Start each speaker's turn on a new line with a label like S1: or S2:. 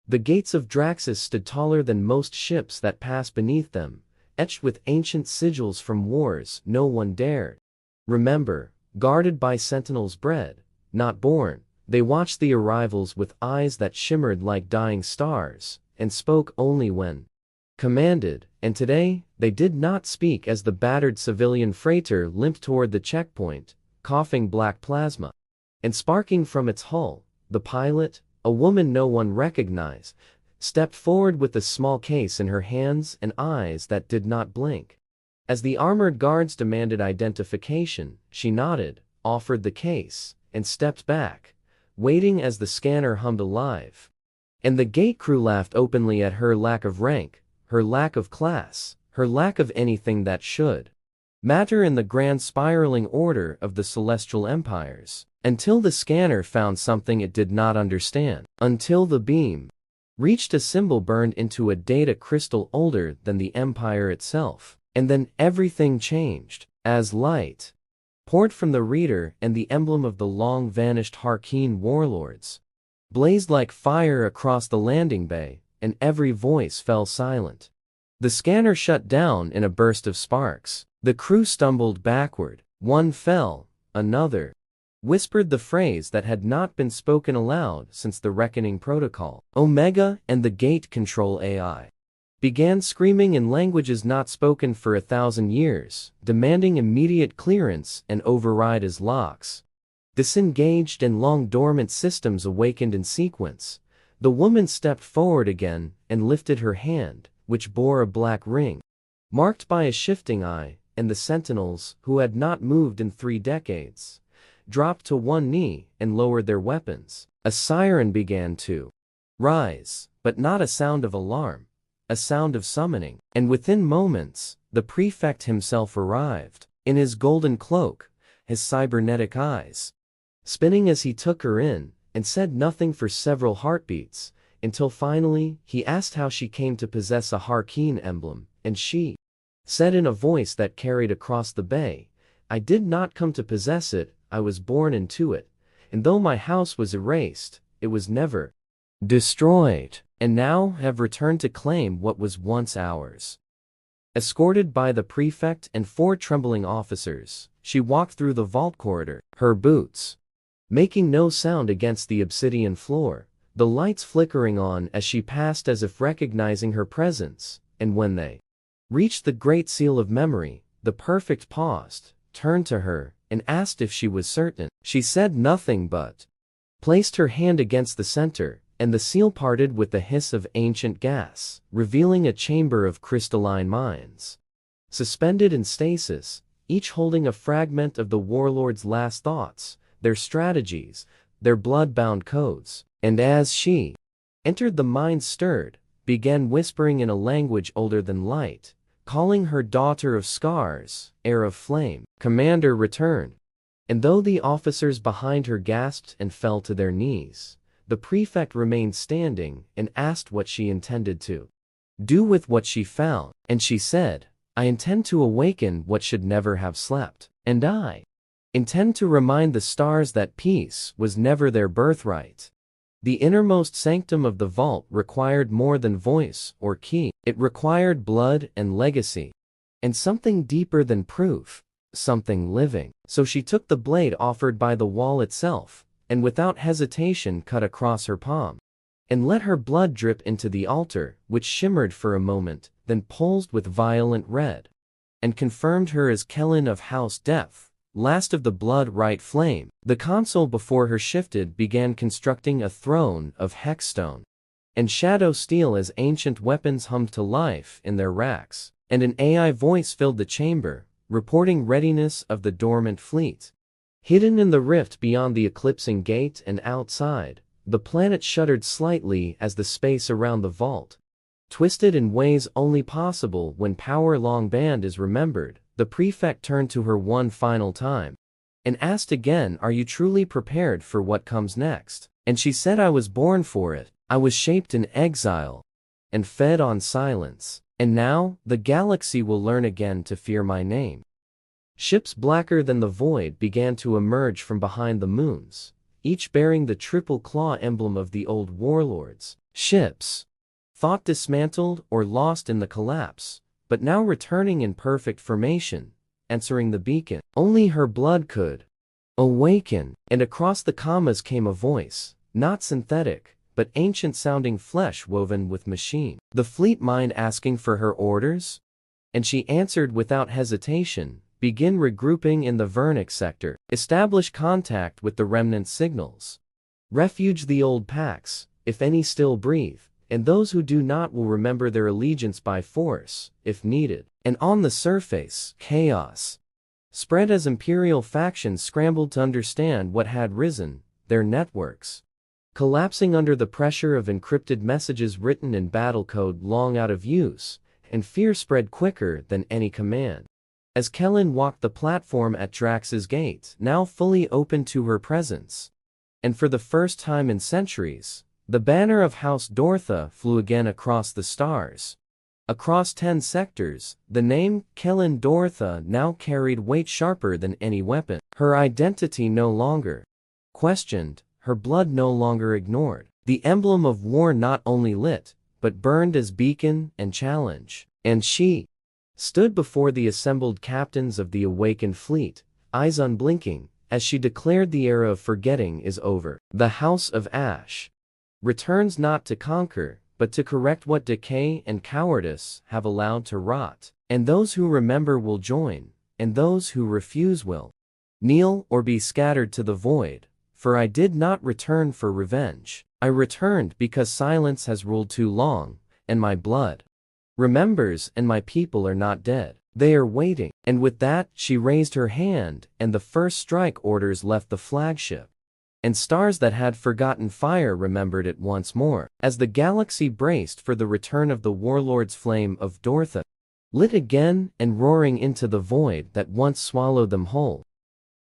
S1: The gates of Draxus stood taller than most ships that passed beneath them, etched with ancient sigils from wars no one dared remember, guarded by sentinels bred, not born. They watched the arrivals with eyes that shimmered like dying stars, and spoke only when commanded, and today, they did not speak as the battered civilian freighter limped toward the checkpoint, coughing black plasma and sparking from its hull. The pilot, a woman no one recognized, stepped forward with a small case in her hands and eyes that did not blink. As the armored guards demanded identification, she nodded, offered the case, and stepped back, waiting as the scanner hummed alive. And the gate crew laughed openly at her lack of rank, her lack of class, her lack of anything that should matter in the grand spiraling order of the celestial empires, until the scanner found something it did not understand, until the beam reached a symbol burned into a data crystal older than the empire itself, and then everything changed, as light poured from the reader and the emblem of the long-vanished Harkeen warlords blazed like fire across the landing bay, and every voice fell silent. The scanner shut down in a burst of sparks. The crew stumbled backward. One fell, another whispered the phrase that had not been spoken aloud since the Reckoning Protocol. Omega and the Gate Control AI began screaming in languages not spoken for 1,000 years, demanding immediate clearance and override as locks disengaged and long-dormant systems awakened in sequence. The woman stepped forward again and lifted her hand, which bore a black ring, marked by a shifting eye, and the sentinels, who had not moved in 3 decades, dropped to one knee and lowered their weapons. A siren began to rise, but not a sound of alarm, a sound of summoning. And within moments, the prefect himself arrived, in his golden cloak, his cybernetic eyes spinning as he took her in, and said nothing for several heartbeats, until finally he asked how she came to possess a Harkeen emblem, and she said in a voice that carried across the bay, "I did not come to possess it, I was born into it, and though my house was erased, it was never destroyed, and now have returned to claim what was once ours." Escorted by the prefect and 4 trembling officers, she walked through the vault corridor, her boots making no sound against the obsidian floor, the lights flickering on as she passed as if recognizing her presence. And when they reached the Great Seal of Memory, the Perfect paused, turned to her, and asked if she was certain. She said nothing but placed her hand against the center, and the seal parted with the hiss of ancient gas, revealing a chamber of crystalline minds, suspended in stasis, each holding a fragment of the warlord's last thoughts, their strategies, their blood-bound codes. And as she entered, the minds stirred, began whispering in a language older than light, calling her daughter of scars, heir of flame, commander return. And though the officers behind her gasped and fell to their knees, the prefect remained standing and asked what she intended to do with what she found. And she said, "I intend to awaken what should never have slept, and I intend to remind the stars that peace was never their birthright." The innermost sanctum of the vault required more than voice or key. It required blood and legacy, and something deeper than proof, something living. So she took the blade offered by the wall itself, and without hesitation cut across her palm, and let her blood drip into the altar, which shimmered for a moment, then pulsed with violent red, and confirmed her as Kellen of House Death, last of the blood-right flame. The console before her shifted, began constructing a throne of hexstone and shadow steel as ancient weapons hummed to life in their racks, and an AI voice filled the chamber, reporting readiness of the dormant fleet. Hidden in the rift beyond the eclipsing gate and outside, the planet shuddered slightly as the space around the vault twisted in ways only possible when power long band is remembered. The prefect turned to her one final time and asked again, "Are you truly prepared for what comes next?" And she said, "I was born for it. I was shaped in exile and fed on silence. And now, the galaxy will learn again to fear my name." Ships blacker than the void began to emerge from behind the moons, each bearing the triple claw emblem of the old warlords, Ships. Thought dismantled or lost in the collapse, but now returning in perfect formation, answering the beacon. Only her blood could awaken. And across the commas came a voice, not synthetic, but ancient-sounding flesh woven with machine. The fleet mind asking for her orders? And she answered without hesitation, begin regrouping in the Vernic sector. Establish contact with the remnant signals. Refuge the old packs, if any still breathe, and those who do not will remember their allegiance by force, if needed. And on the surface, chaos spread as Imperial factions scrambled to understand what had risen, their networks collapsing under the pressure of encrypted messages written in battle code long out of use, and fear spread quicker than any command. As Kellen walked the platform at Drax's gate, now fully open to her presence, and for the first time in centuries, the banner of House Dortha flew again across the stars. Across 10 sectors, the name Kellen Dortha now carried weight sharper than any weapon. Her identity no longer questioned, her blood no longer ignored. The emblem of war not only lit, but burned as beacon and challenge. And she stood before the assembled captains of the awakened fleet, eyes unblinking, as she declared the era of forgetting is over. The House of Ash returns not to conquer, but to correct what decay and cowardice have allowed to rot. And those who remember will join, and those who refuse will kneel or be scattered to the void. For I did not return for revenge. I returned because silence has ruled too long, and my blood remembers, and my people are not dead. They are waiting. And with that, she raised her hand, and the first strike orders left the flagship. And stars that had forgotten fire remembered it once more. As the galaxy braced for the return of the warlord's flame of Dortha, lit again and roaring into the void that once swallowed them whole.